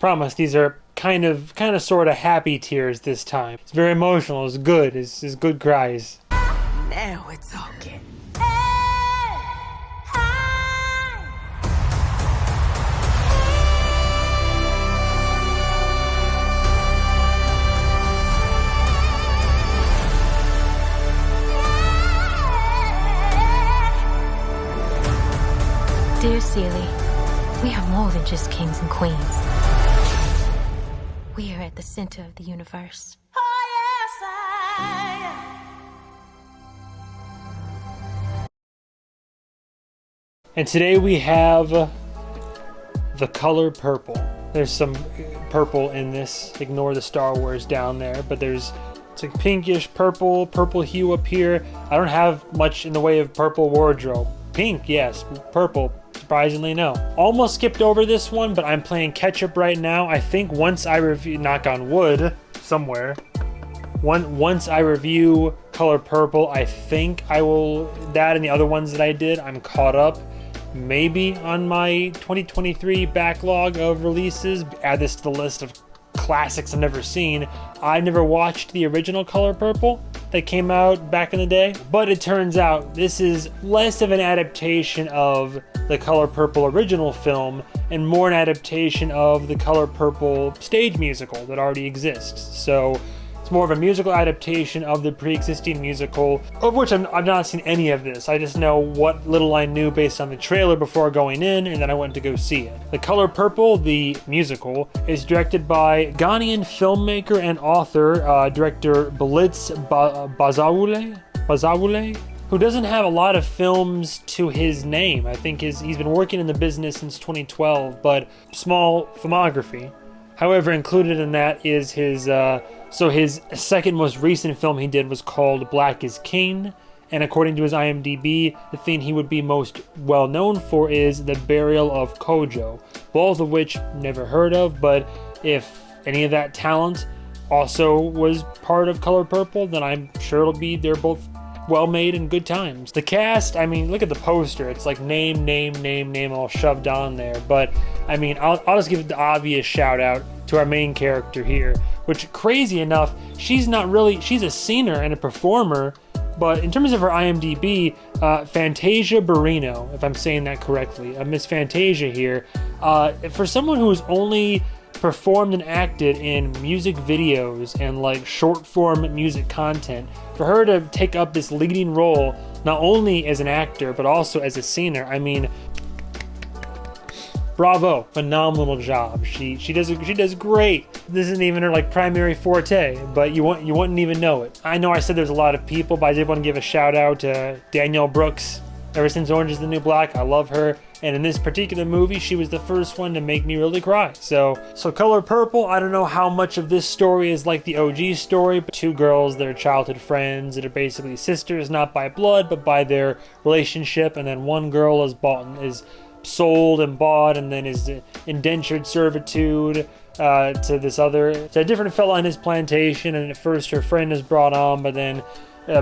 Promise, these are kind of sort of happy tears this time. It's very emotional. It's good. It's good cries. Now it's okay. Dear Seeley, we are more than just kings and queens. We are at the center of the universe. And today we have the color purple. There's some purple in this. Ignore the Star Wars down there, but it's like pinkish purple hue up here. I don't have much in the way of purple wardrobe. Pink, yes. Purple, surprisingly, no. Almost skipped over this one, but I'm playing catch up right now. I think once I review, knock on wood, somewhere. Once I review Color Purple, I think I will, that and the other ones that I did, I'm caught up. Maybe on my 2023 backlog of releases. Add this to the list of classics I've never seen. I never watched the original Color Purple that came out back in the day, but it turns out this is less of an adaptation of the Color Purple original film and more an adaptation of the Color Purple stage musical that already exists. So it's more of a musical adaptation of the pre-existing musical, of which I've not seen any of this. I just know what little I knew based on the trailer before going in, and then I went to go see it. The Color Purple, the musical, is directed by Ghanaian filmmaker and author, director Blitz Bazawule, who doesn't have a lot of films to his name. I think he's been working in the business since 2012, but small filmography. However, included in that is his second most recent film he did was called Black is King, and according to his IMDb, the thing he would be most well known for is The Burial of Kojo, both of which never heard of, but if any of that talent also was part of Color Purple, then I'm sure they're both well made and good times. The cast, I mean, look at the poster. It's like name all shoved on there. But I mean, I'll just give the obvious shout out to our main character here, which, crazy enough, she's a singer and a performer, but in terms of her IMDb, Fantasia Barrino, if I'm saying that correctly, Miss Fantasia here, for someone who's only performed and acted in music videos and like short form music content, for her to take up this leading role, not only as an actor, but also as a singer, I mean, bravo, phenomenal job. She does great. This isn't even her like primary forte, but you wouldn't even know it. I know I said there's a lot of people, but I did want to give a shout out to Danielle Brooks. Ever since Orange is the New Black, I love her. And in this particular movie, she was the first one to make me really cry. So Color Purple, I don't know how much of this story is like the OG story, but two girls that are childhood friends that are basically sisters, not by blood, but by their relationship. And then one girl is sold and bought and then is indentured servitude to a different fella on his plantation. And at first her friend is brought on, but then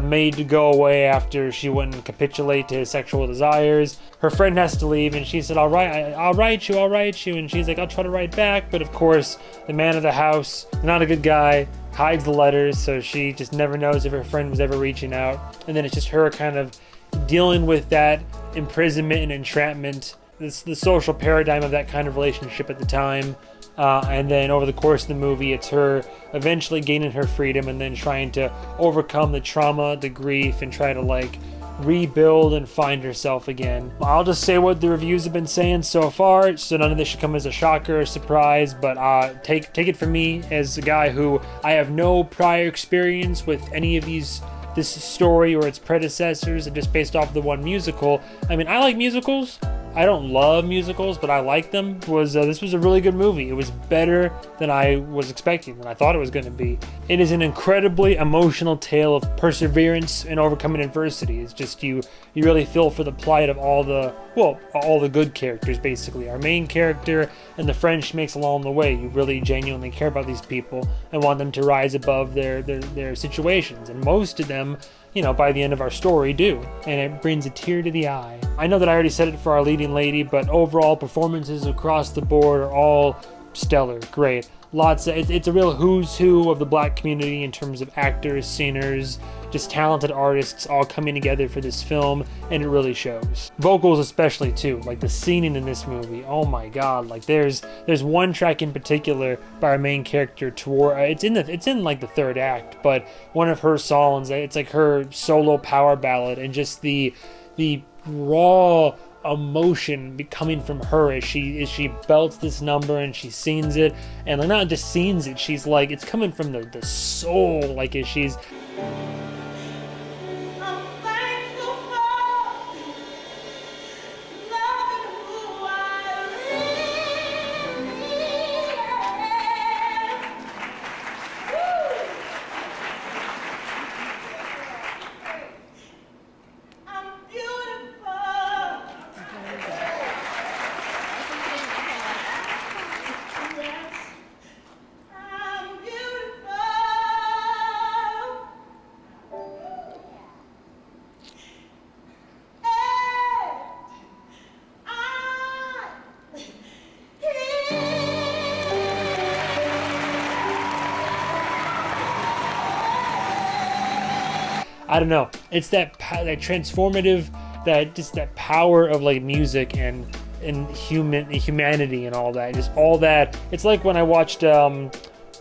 made to go away after she wouldn't capitulate to his sexual desires. Her friend has to leave, and she said, I'll write you, and she's like, I'll try to write back, but of course, the man of the house, not a good guy, hides the letters, so she just never knows if her friend was ever reaching out, and then it's just her kind of dealing with that imprisonment and entrapment, the social paradigm of that kind of relationship at the time. And then over the course of the movie, it's her eventually gaining her freedom and then trying to overcome the trauma, the grief, and try to like rebuild and find herself again. I'll just say what the reviews have been saying so far, so none of this should come as a shocker or surprise, but take it from me as a guy who I have no prior experience with any of this story or its predecessors, and just based off the one musical. I mean, I like musicals. I don't love musicals, but I like them. This was a really good movie. It was better than I was expecting, than I thought it was going to be. It is an incredibly emotional tale of perseverance and overcoming adversity. It's just you really feel for the plight of all the good characters, basically. Our main character and the friends she makes along the way. You really genuinely care about these people and want them to rise above their situations. And most of them, by the end of our story do. And it brings a tear to the eye. I know that I already said it for our leading lady, but overall performances across the board are all stellar, great. It's a real who's who of the black community in terms of actors, singers, just talented artists all coming together for this film, and it really shows. Vocals especially too, like the singing in this movie, oh my god, like there's one track in particular by our main character it's in like the third act, but one of her songs, it's like her solo power ballad, and just the raw emotion coming from her as she belts this number and she sings it, and like not just sings it, she's like, it's coming from the soul, like as she's I don't know. It's that transformative, that power of like music and humanity and all that. Just all that. It's like when I watched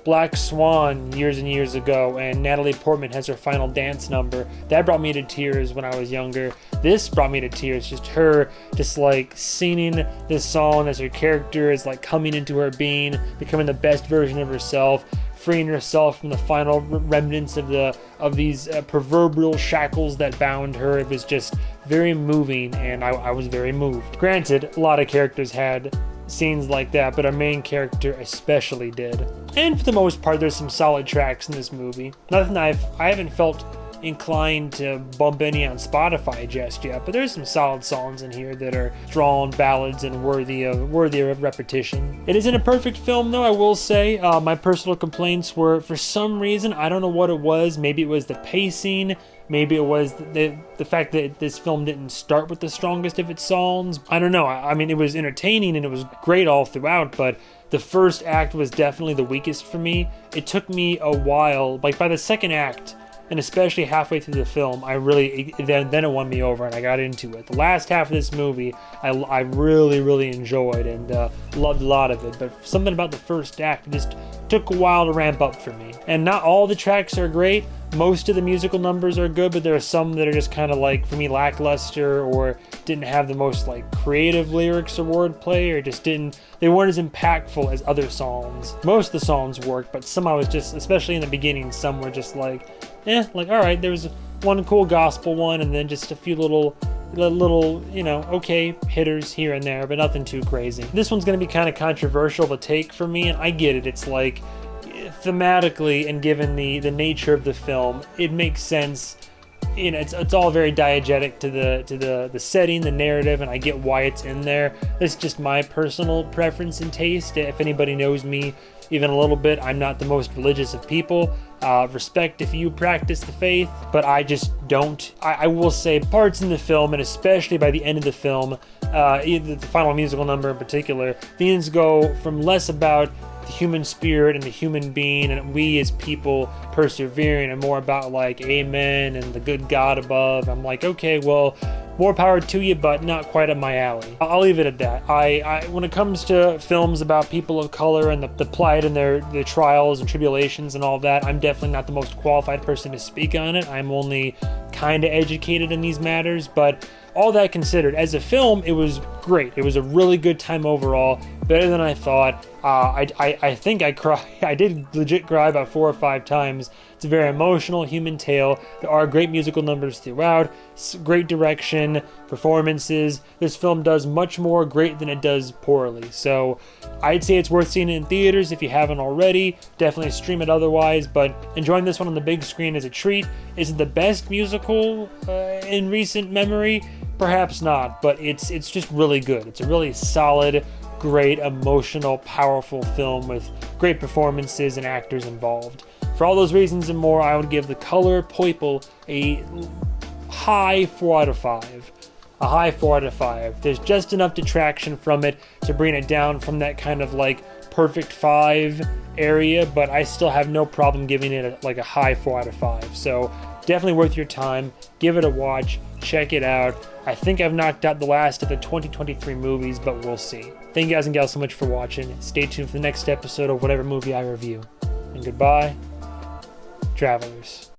Black Swan years and years ago, and Natalie Portman has her final dance number. That brought me to tears when I was younger. This brought me to tears. Just her, just like singing this song as her character is like coming into her being, becoming the best version of herself, freeing herself from the final remnants of these proverbial shackles that bound her. It was just very moving, and I was very moved. Granted, a lot of characters had scenes like that, but our main character especially did. And for the most part, there's some solid tracks in this movie. Nothing I haven't felt inclined to bump any on Spotify just yet, but there's some solid songs in here that are strong ballads and worthy of repetition. It isn't a perfect film though, I will say. My personal complaints were, for some reason, I don't know what it was. Maybe it was the pacing, maybe it was the fact that this film didn't start with the strongest of its songs. I don't know. I mean, it was entertaining and it was great all throughout, but the first act was definitely the weakest for me. It took me a while, like by the second act, and especially halfway through the film, then it won me over and I got into it. The last half of this movie, I really enjoyed and loved a lot of it. But something about the first act just took a while to ramp up for me. And not all the tracks are great. Most of the musical numbers are good, but there are some that are just kind of like, for me, lackluster, or didn't have the most like creative lyrics or wordplay, or just they weren't as impactful as other songs. Most of the songs worked, but some I was just, especially in the beginning, some were just like, like, all right, there was one cool gospel one, and then just a few little, okay hitters here and there, but nothing too crazy. This one's going to be kind of controversial to take for me, and I get it. It's like, thematically and given the nature of the film, it makes sense. It's all very diegetic to the setting, the narrative, and I get why it's in there. It's just my personal preference and taste. If anybody knows me even a little bit, I'm not the most religious of people. Respect if you practice the faith, but I just don't. I will say parts in the film, and especially by the end of the film, the final musical number in particular, things go from less about the human spirit and the human being and we as people persevering, and more about like amen and the good God above. I'm like, okay, well, more power to you, but not quite up my alley. I'll leave it at that. I when it comes to films about people of color and the plight and their trials and tribulations and all that, I'm definitely not the most qualified person to speak on it. I'm only kind of educated in these matters, but all that considered, as a film, it was great. It was a really good time overall, better than I thought. I think I cried. I did legit cry about 4 or 5 times. It's a very emotional human tale. There are great musical numbers throughout, great direction, performances. This film does much more great than it does poorly. So I'd say it's worth seeing it in theaters if you haven't already. Definitely stream it otherwise, but enjoying this one on the big screen is a treat. Is it the best musical in recent memory? Perhaps not, but it's just really good. It's a really solid, great, emotional, powerful film with great performances and actors involved. For all those reasons and more, I would give The Color Purple a high 4 out of 5. A high 4 out of 5. There's just enough detraction from it to bring it down from that kind of like perfect 5 area, but I still have no problem giving it a high 4 out of 5. So definitely worth your time. Give it a watch. Check it out. I think I've knocked out the last of the 2023 movies, but we'll see. Thank you guys and gals so much for watching. Stay tuned for the next episode of whatever movie I review. And goodbye, travelers.